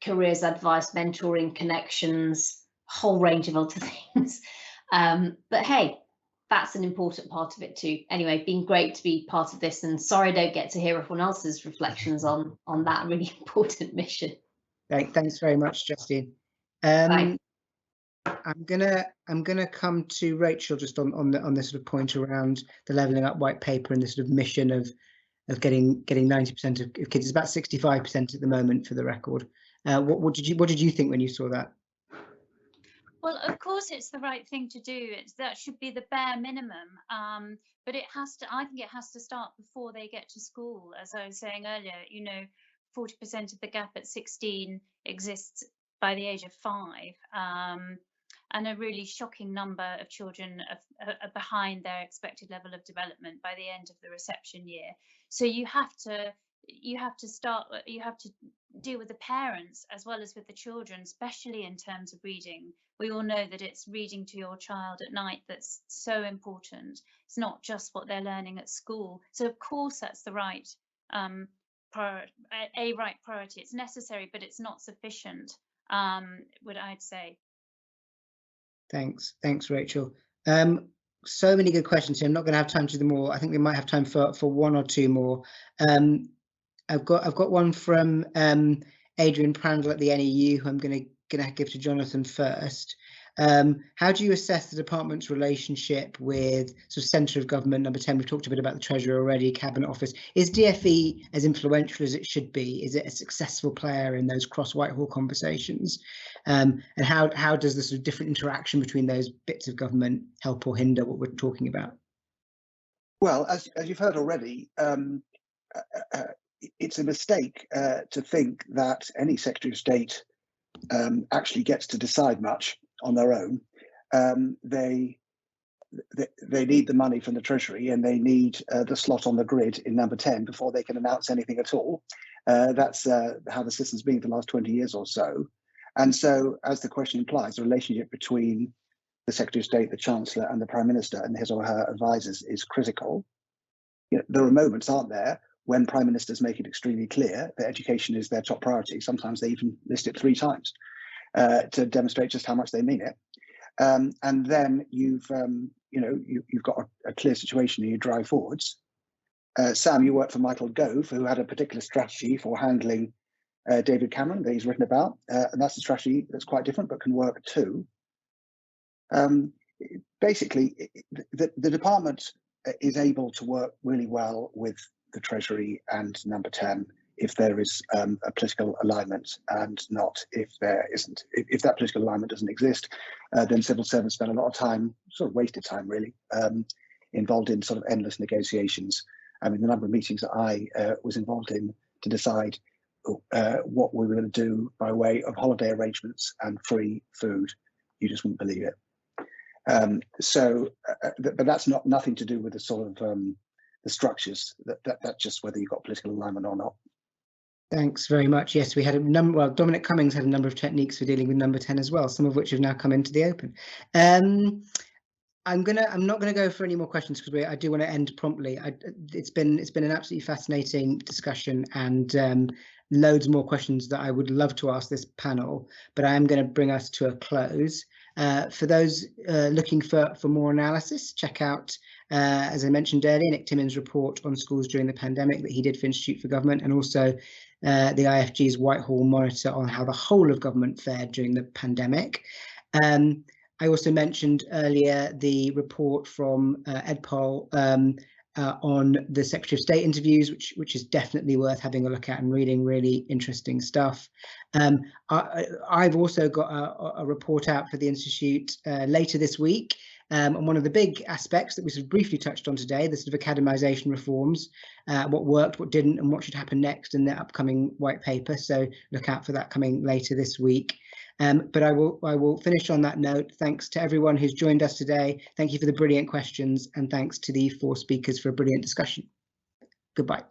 careers advice, mentoring, connections, a whole range of other things. But hey, that's an important part of it too. Anyway, been great to be part of this, and sorry I don't get to hear everyone else's reflections on that really important mission. Thanks very much, Justine. I'm gonna come to Rachel just on this sort of point around the levelling up white paper and the sort of mission of of getting 90% of kids. It's about 65% at the moment, for the record. What did you think when you saw that? Well, of course, it's the right thing to do. That should be the bare minimum. But I think it has to start before they get to school. As I was saying earlier, 40% of the gap at 16 exists by the age of 5. And a really shocking number of children are behind their expected level of development by the end of the reception year. So you have to deal with the parents as well as with the children, especially in terms of reading. We all know that it's reading to your child at night that's so important. It's not just what they're learning at school. So of course that's the right priority. It's necessary, but it's not sufficient, would I'd say. Thanks, Rachel. So many good questions here. I'm not going to have time to do them all. I think we might have time for one or two more. I've got one from Adrian Prandl at the NEU, who I'm going to give to Jonathan first. How do you assess the department's relationship with sort of centre of government? Number 10, we've talked a bit about the Treasury already, Cabinet Office. Is DfE as influential as it should be? Is it a successful player in those cross-Whitehall conversations? And how does the sort of different interaction between those bits of government help or hinder what we're talking about? Well, as you've heard already, it's a mistake to think that any Secretary of State actually gets to decide much on their own. They need the money from the Treasury, and they need the slot on the grid in number 10 before they can announce anything at all. That's how the system's been for the last 20 years or so. And so, as the question implies, the relationship between the Secretary of State, the Chancellor, and the Prime Minister and his or her advisors is critical. There are moments, aren't there, when Prime Ministers make it extremely clear that education is their top priority. Sometimes they even list it 3 times to demonstrate just how much they mean it. And then you've got a clear situation and you drive forwards. Sam, you worked for Michael Gove, who had a particular strategy for handling David Cameron that he's written about, and that's a strategy that's quite different but can work too. Basically, the department is able to work really well with the Treasury and number 10 if there is a political alignment, and not if there isn't. If that political alignment doesn't exist, then civil servants spend a lot of time, sort of wasted time really, involved in sort of endless negotiations. I mean, the number of meetings that I was involved in to decide what we were going to do by way of holiday arrangements and free food, you just wouldn't believe it. But that's nothing to do with the sort of the structures. That's just whether you've got political alignment or not. Thanks very much. Yes, we had a number. Well, Dominic Cummings had a number of techniques for dealing with number 10 as well, some of which have now come into the open. I'm not gonna go for any more questions because I do want to end promptly. It's been an absolutely fascinating discussion, and loads more questions that I would love to ask this panel, but I am going to bring us to a close. For those looking for more analysis, check out, as I mentioned earlier, Nick Timmins' report on schools during the pandemic that he did for Institute for Government, and also the IFG's Whitehall Monitor on how the whole of government fared during the pandemic. I also mentioned earlier the report from EdPol on the Secretary of State interviews, which is definitely worth having a look at and reading. Really interesting stuff. I've also got a report out for the Institute later this week on one of the big aspects that we sort of briefly touched on today, the sort of academisation reforms, what worked, what didn't, and what should happen next in the upcoming white paper. So look out for that coming later this week. But I will finish on that note. Thanks to everyone who's joined us today. Thank you for the brilliant questions, and thanks to the 4 speakers for a brilliant discussion. Goodbye.